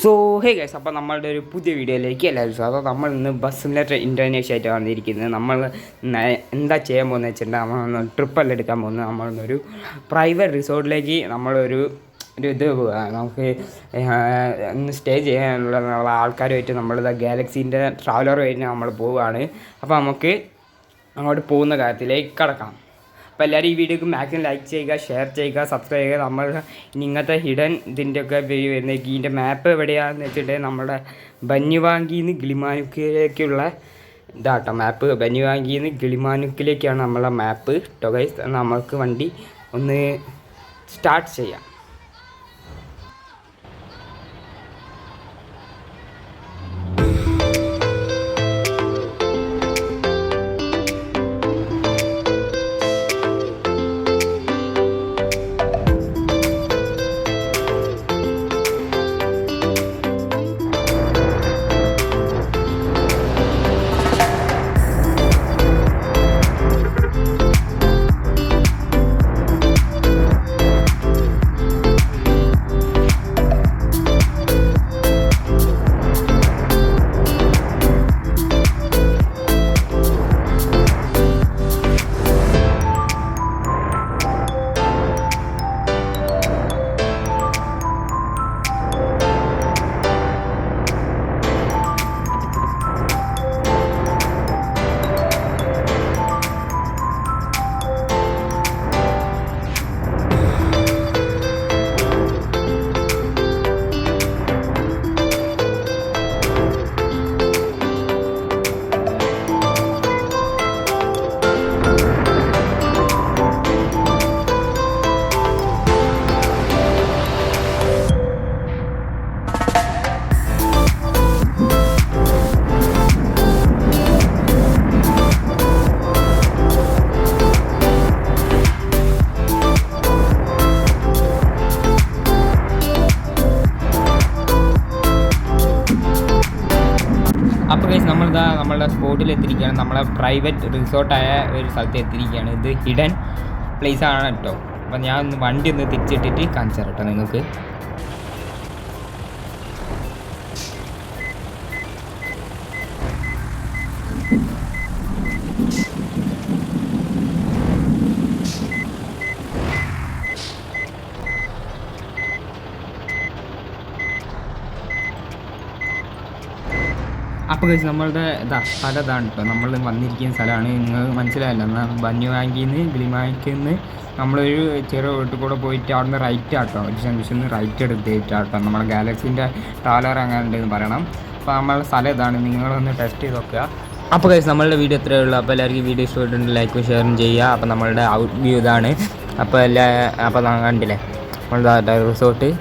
So hey guys, അപ്പോൾ നമ്മളുടെ ഒരു പുതിയ വീഡിയോയിലേക്ക് എല്ലാവരും സ്വാഗതം. നമ്മൾ ഇന്ന് ബസ് സിമുലേറ്റർ ഇൻഡോനേഷ്യ ആയിട്ട് വന്നിരിക്കുന്നത്. നമ്മൾ എന്താ ചെയ്യാൻ പോകുന്നത് വെച്ചിട്ടുണ്ടെങ്കിൽ നമ്മളൊന്ന് ട്രിപ്പെല്ലാം എടുക്കാൻ പോകുന്നത്. നമ്മളൊന്നൊരു പ്രൈവറ്റ് റിസോർട്ടിലേക്ക് നമ്മളൊരു ഇത് നമുക്ക് ഒന്ന് സ്റ്റേ ചെയ്യാനുള്ള ആൾക്കാരുമായിട്ട് നമ്മളിത് ഗാലക്സീൻ്റെ ട്രാവലറുമായിട്ട് നമ്മൾ പോവുകയാണ്. അപ്പോൾ നമുക്ക് അങ്ങോട്ട് പോകുന്ന കാര്യത്തിലേക്ക് കടക്കാം. അപ്പോൾ എല്ലാവരും ഈ വീഡിയോക്ക് മാക്സിമം ലൈക്ക് ചെയ്യുക, ഷെയർ ചെയ്യുക, സബ്സ്ക്രൈബ് ചെയ്യുക. നമ്മൾ ഇങ്ങനത്തെ ഹിഡൻ ഇതിൻ്റെയൊക്കെ വരുന്നത് ഇതിൻ്റെ മാപ്പ് എവിടെയാണെന്ന് വെച്ചിട്ടുണ്ടെങ്കിൽ നമ്മുടെ ബന്യുവാങ്കിന്ന് ഗിളിമാനുക്കിലേക്കുള്ള ഇതാട്ടോ മാപ്പ്. ബന്യുവാങ്കിന്ന് ഗിളിമാനുക്കിലേക്കാണ് നമ്മളെ മാപ്പ് കേട്ടോ ഗൈസ്. നമുക്ക് വണ്ടി ഒന്ന് സ്റ്റാർട്ട് ചെയ്യാം. അപ്പോൾ ഗൈസ്, നമ്മളുടെ സ്പോട്ടിൽ എത്തിയിരിക്കുകയാണ്. നമ്മളെ പ്രൈവറ്റ് റിസോർട്ടായ ഒരു സ്ഥലത്ത് എത്തിയിരിക്കുകയാണ്. ഇത് ഹിഡൻ പ്ലേസ് ആണ് കേട്ടോ. അപ്പോൾ ഞാൻ ഒന്ന് വണ്ടി ഒന്ന് തിരിച്ചിട്ടിട്ട് കാണിച്ചു തരാം കേട്ടോ നിങ്ങൾക്ക്. അപ്പോൾ കഴിച്ച് നമ്മളുടെ സ്ഥലം ഇതാണ് കേട്ടോ. നമ്മൾ വന്നിരിക്കുന്ന സ്ഥലമാണ്. നിങ്ങൾ മനസ്സിലായല്ലോ, ബന്യുവാങ്കിന്ന് ഗിളിമാനിക്കിന്ന് നമ്മളൊരു ചെറിയ വീട്ടിൽ കൂടെ പോയിട്ട് അവിടെ നിന്ന് റൈറ്റ് ആട്ടോ, ഒരു ജംഗ്ഷനിൽ റൈറ്റ് എടുത്തിട്ടാട്ടോ നമ്മളെ ഗാലക്സീൻ്റെ ട്രാവലർ അങ്ങനെ ഉണ്ടെന്ന് പറയണം. അപ്പോൾ നമ്മളുടെ സ്ഥലം ഇതാണ്. നിങ്ങളൊന്ന് ടെസ്റ്റ് ചെയ്ത് നോക്കുക. അപ്പോൾ കഴിച്ച് നമ്മളുടെ വീഡിയോ എത്രയേ ഉള്ളൂ. അപ്പോൾ എല്ലാവർക്കും വീഡിയോ ഇഷ്ടപ്പെട്ടിട്ടുണ്ട് ലൈക്കും ഷെയറും ചെയ്യുക. അപ്പോൾ നമ്മളുടെ ഔട്ട് വ്യൂ ഇതാണ്. അപ്പോൾ കണ്ടില്ലേ നമ്മളുടെ റിസോർട്ട്.